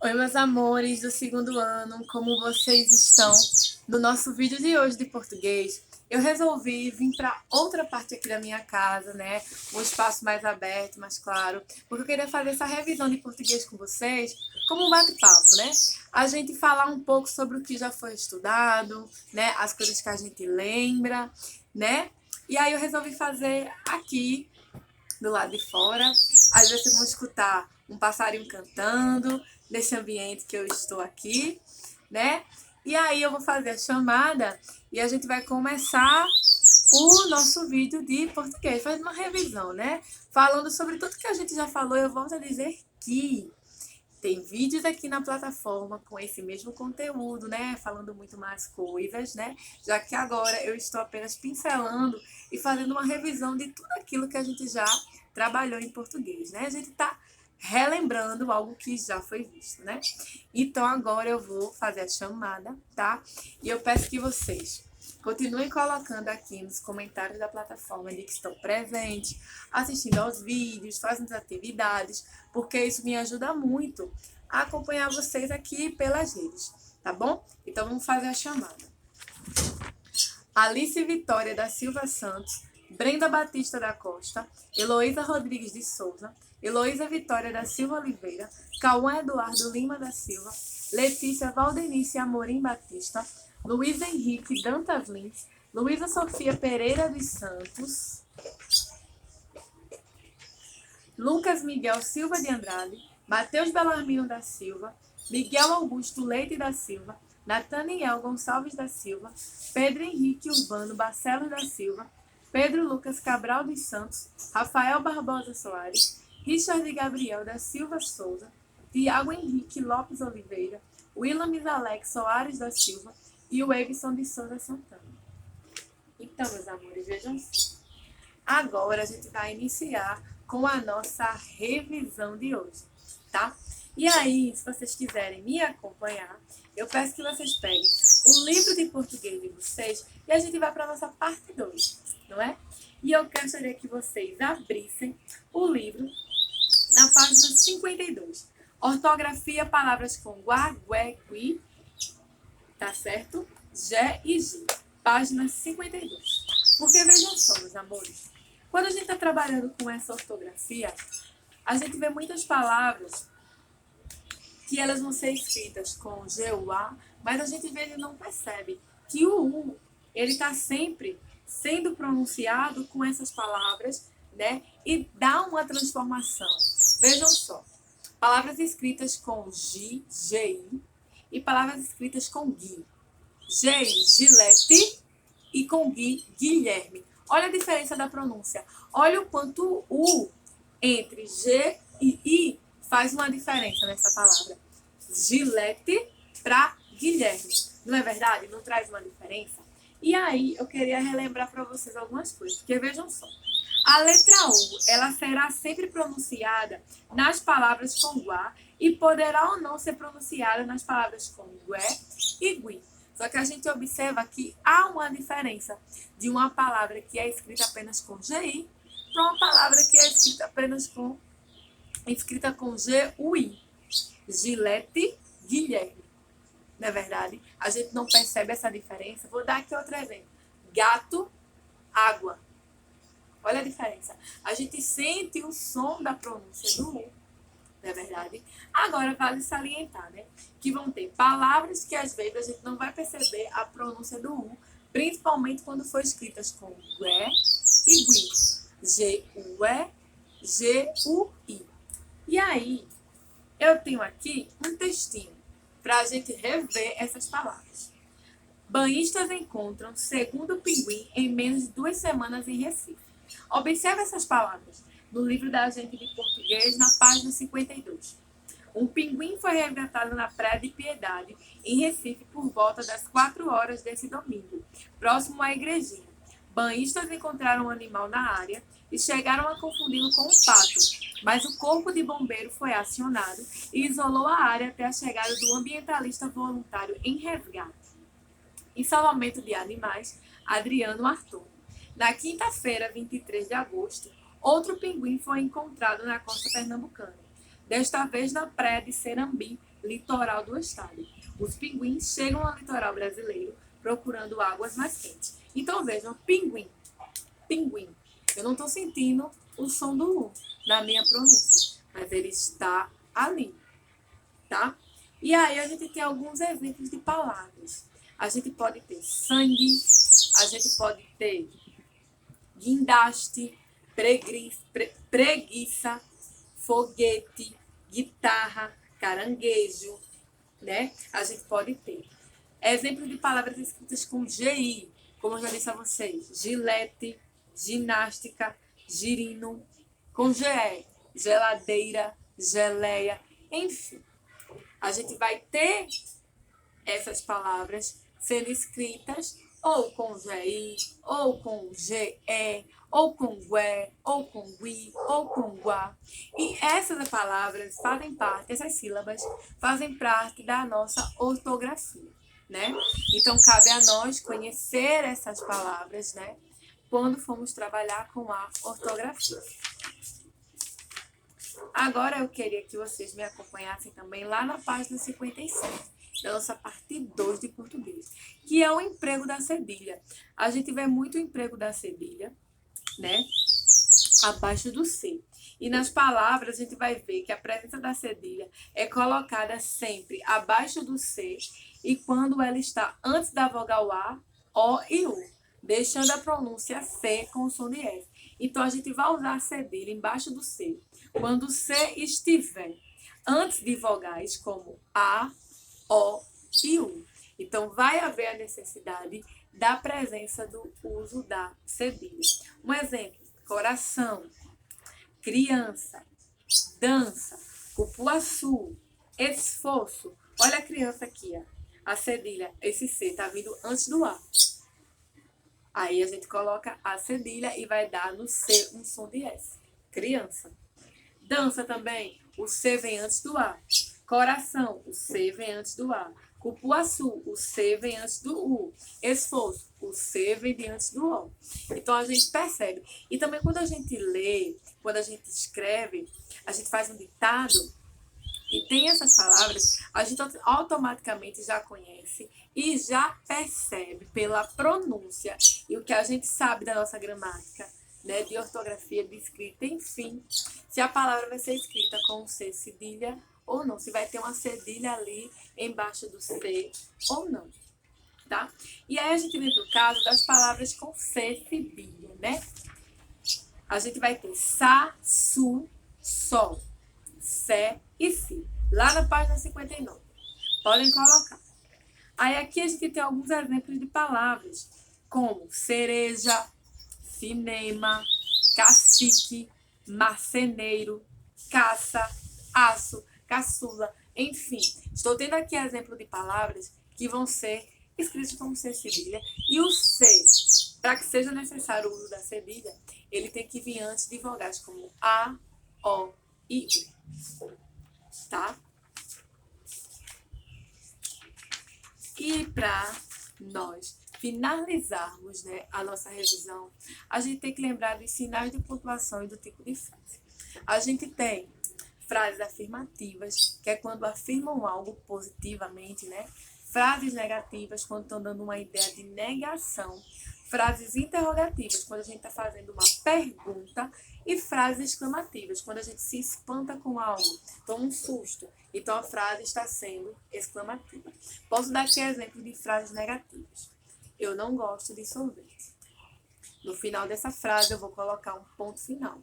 Oi, meus amores do segundo ano, como vocês estão? No nosso vídeo de hoje de português, eu resolvi vir para outra parte aqui da minha casa, né? Um espaço mais aberto, mais claro, porque eu queria fazer essa revisão de português com vocês, como um bate-papo, né? A gente falar um pouco sobre o que já foi estudado, né? As coisas que a gente lembra, né? E aí eu resolvi fazer aqui do lado de fora. Às vezes vocês vão escutar um passarinho cantando nesse ambiente que eu estou aqui, né? E aí eu vou fazer a chamada e a gente vai começar o nosso vídeo de português, fazendo uma revisão, né? Falando sobre tudo que a gente já falou, eu volto a dizer que tem vídeos aqui na plataforma com esse mesmo conteúdo, né? Falando muito mais coisas, né? Já que agora eu estou apenas pincelando e fazendo uma revisão de tudo aquilo que a gente já trabalhou em português, né? A gente está relembrando algo que já foi visto, né? Então agora eu vou fazer a chamada, tá? E eu peço que vocês continuem colocando aqui nos comentários da plataforma de que estão presentes, assistindo aos vídeos, fazendo atividades, porque isso me ajuda muito a acompanhar vocês aqui pelas redes, tá bom? Então vamos fazer a chamada. Alice Vitória da Silva Santos, Brenda Batista da Costa, Heloísa Rodrigues de Souza, Heloísa Vitória da Silva Oliveira, Cauã Eduardo Lima da Silva, Letícia Valdenice Amorim Batista, Luiz Henrique Dantas Lins, Luísa Sofia Pereira dos Santos, Lucas Miguel Silva de Andrade, Matheus Belarmino da Silva, Miguel Augusto Leite da Silva, Nathaniel Gonçalves da Silva, Pedro Henrique Urbano Barcelos da Silva, Pedro Lucas Cabral dos Santos, Rafael Barbosa Soares, Richard Gabriel da Silva Souza, Tiago Henrique Lopes Oliveira, Willamis Alex Soares da Silva e o Evison de Souza Santana. Então, meus amores, vejam só. Agora a gente vai iniciar com a nossa revisão de hoje, tá? E aí, se vocês quiserem me acompanhar, eu peço que vocês peguem o livro de português de vocês e a gente vai para a nossa parte 2, não é? E eu gostaria que vocês abrissem o livro na página 52. Ortografia, palavras com guá, gué, gui, tá certo? Gé e gi. Página 52. Porque vejam só, meus amores, quando a gente está trabalhando com essa ortografia, a gente vê muitas palavras que elas vão ser escritas com G, U, A, mas a gente vê e não percebe que o U, ele está sempre sendo pronunciado com essas palavras, né? E dá uma transformação. Vejam só, palavras escritas com G, GI, e palavras escritas com GI. G, Gilete, e com Gui, Guilherme. Olha a diferença da pronúncia. Olha o quanto o U entre G e I faz uma diferença nessa palavra. Gilete para Guilherme. Não é verdade? Não traz uma diferença? E aí eu queria relembrar para vocês algumas coisas. Porque vejam só. A letra U, ela será sempre pronunciada nas palavras com guá e poderá ou não ser pronunciada nas palavras com gué e gui. Só que a gente observa que há uma diferença de uma palavra que é escrita apenas com GI para uma palavra que é escrita apenas com GUI. Gilete, Guilherme. Não é verdade? A gente não percebe essa diferença. Vou dar aqui outro exemplo. Gato, água. Olha a diferença. A gente sente o som da pronúncia do U, não é verdade? Agora, vale salientar, né? Que vão ter palavras que às vezes a gente não vai perceber a pronúncia do U, principalmente quando for escritas com GUE e GUI. G-U-E, G-U-I. E aí, eu tenho aqui um textinho para a gente rever essas palavras. Banhistas encontram segundo pinguim em menos de 2 semanas em Recife. Observe essas palavras no livro da gente de português, na página 52. Um pinguim foi resgatado na Praia de Piedade, em Recife, por volta das 4 horas desse domingo, próximo à igrejinha. Banhistas encontraram o animal na área e chegaram a confundi-lo com um pato, mas o corpo de bombeiro foi acionado e isolou a área até a chegada do ambientalista voluntário em resgate e salvamento de animais, Adriano Arthur. Na quinta-feira, 23 de agosto, outro pinguim foi encontrado na costa pernambucana, desta vez na praia de Serambi, litoral do estado. Os pinguins chegam ao litoral brasileiro procurando águas mais quentes. Então vejam, pinguim, pinguim. Eu não estou sentindo o som do U na minha pronúncia, mas ele está ali, tá? E aí a gente tem alguns exemplos de palavras. A gente pode ter sangue, a gente pode ter guindaste, preguiça, foguete, guitarra, caranguejo, né? A gente pode ter exemplos de palavras escritas com GI, como eu já disse a vocês, gilete, ginástica, girino, com GE, geladeira, geleia, enfim. A gente vai ter essas palavras sendo escritas ou com GI, ou com GE, ou com GUE, ou com GUI, ou com GUA. E essas palavras fazem parte, essas sílabas fazem parte da nossa ortografia, né? Então, cabe a nós conhecer essas palavras, né? Quando formos trabalhar com a ortografia. Agora eu queria que vocês me acompanhassem também lá na página 57, da nossa parte 2 de português, que é o emprego da cedilha. A gente vê muito o emprego da cedilha, né, abaixo do C. E nas palavras a gente vai ver que a presença da cedilha é colocada sempre abaixo do C e quando ela está antes da vogal A, O e U, deixando a pronúncia C com o som de S. Então a gente vai usar a cedilha embaixo do C quando o C estiver antes de vogais como A, O e U. Então, vai haver a necessidade da presença do uso da cedilha. Um exemplo, coração, criança, dança, cupuaçu, esforço. Olha a criança aqui, ó. A cedilha, esse C está vindo antes do A. Aí a gente coloca a cedilha e vai dar no C um som de S. Criança. Dança também, o C vem antes do A. Coração, o C vem antes do A. Cupuaçu, o C vem antes do U. Esforço, o C vem de antes do O. Então a gente percebe. E também quando a gente lê, quando a gente escreve, a gente faz um ditado e tem essas palavras, a gente automaticamente já conhece e já percebe pela pronúncia e o que a gente sabe da nossa gramática, né, de ortografia, de escrita, enfim, se a palavra vai ser escrita com C cedilha ou não, se vai ter uma cedilha ali embaixo do C ou não, tá? E aí a gente vem para o caso das palavras com C cedilha, né? A gente vai ter sa, su, sol, sé e si, lá na página 59. Podem colocar. Aí aqui a gente tem alguns exemplos de palavras, como cereja, cinema, cacique, marceneiro, caça, aço, caçula, enfim. Estou tendo aqui exemplo de palavras que vão ser escritas como C cedilha. E o C, para que seja necessário o uso da cedilha, ele tem que vir antes de vogais como A, O e U. Tá? E para nós finalizarmos, né, a nossa revisão, a gente tem que lembrar dos sinais de pontuação e do tipo de frase. A gente tem frases afirmativas, que é quando afirmam algo positivamente, né? Frases negativas, quando estão dando uma ideia de negação. Frases interrogativas, quando a gente está fazendo uma pergunta. E frases exclamativas, quando a gente se espanta com algo, toma um susto. Então a frase está sendo exclamativa. Posso dar aqui exemplo de frases negativas. Eu não gosto de sorvete. No final dessa frase eu vou colocar um ponto final.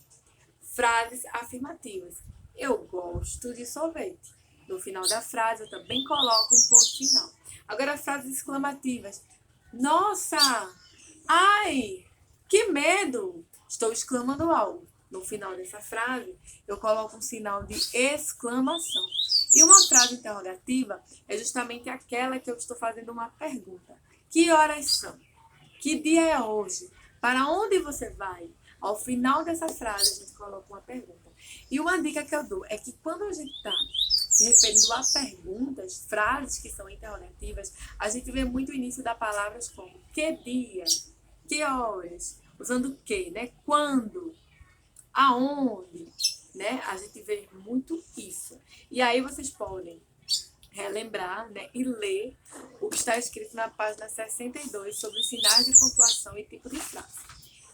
Frases afirmativas. Eu gosto de sorvete. No final da frase eu também coloco um ponto final. Agora frases exclamativas. Nossa! Ai! Que medo! Estou exclamando algo. No final dessa frase, eu coloco um sinal de exclamação. E uma frase interrogativa é justamente aquela que eu estou fazendo uma pergunta. Que horas são? Que dia é hoje? Para onde você vai? Ao final dessa frase, a gente coloca uma pergunta. E uma dica que eu dou é que quando a gente está se referindo a perguntas, frases que são interrogativas, a gente vê muito o início da palavras como que dia, que horas, usando o que, né? Quando, aonde, né? A gente vê muito isso. E aí vocês podem relembrar, né, e ler o que está escrito na página 62 sobre os sinais de pontuação e tipo de frase.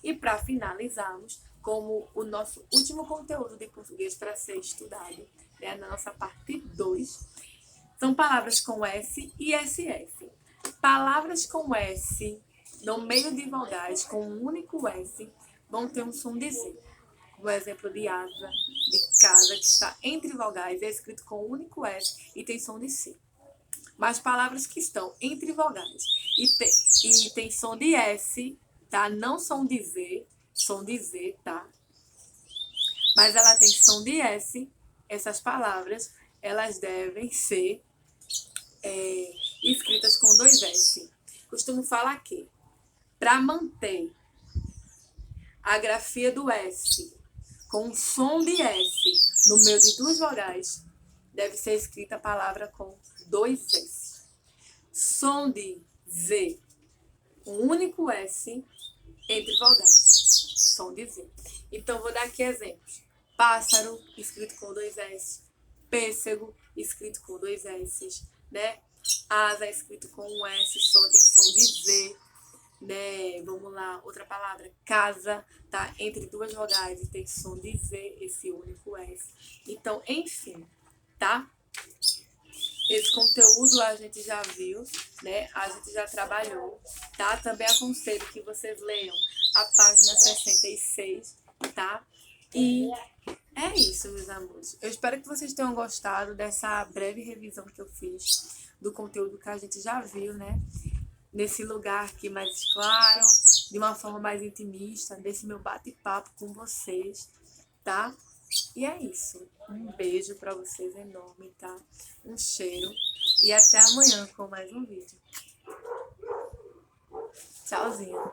E para finalizarmos, como o nosso último conteúdo de português para ser estudado, né, na nossa parte 2, são palavras com S e SF. Palavras com S, no meio de vogais, com um único S, vão ter um som de Z. O exemplo de asa, de casa, que está entre vogais, é escrito com um único S e tem som de C. Mas palavras que estão entre vogais e tem som de S, tá? Não som de Z, tá? Mas ela tem som de S, essas palavras, elas devem ser escritas com 2 S. Costumo falar que, para manter a grafia do S com um som de S no meio de 2 vogais, deve ser escrita a palavra com 2 S. Som de Z, um único S entre vogais. Som de Z. Então, vou dar aqui exemplos. Pássaro, escrito com 2 S. Pêssego, escrito com 2 S. Né? Asa, escrito com um S, só tem som de Z. Né? Vamos lá, outra palavra. Casa, tá entre 2 vogais e tem som de Z, esse único S. Então, enfim, tá? Esse conteúdo a gente já viu, né? A gente já trabalhou, tá? Também aconselho que vocês leiam a página 66, tá? E é isso, meus amores. Eu espero que vocês tenham gostado dessa breve revisão que eu fiz do conteúdo que a gente já viu, né? Nesse lugar aqui mais claro, de uma forma mais intimista, desse meu bate-papo com vocês, tá? E é isso. Um beijo pra vocês enorme, tá? Um cheiro. E até amanhã com mais um vídeo. Tchauzinho.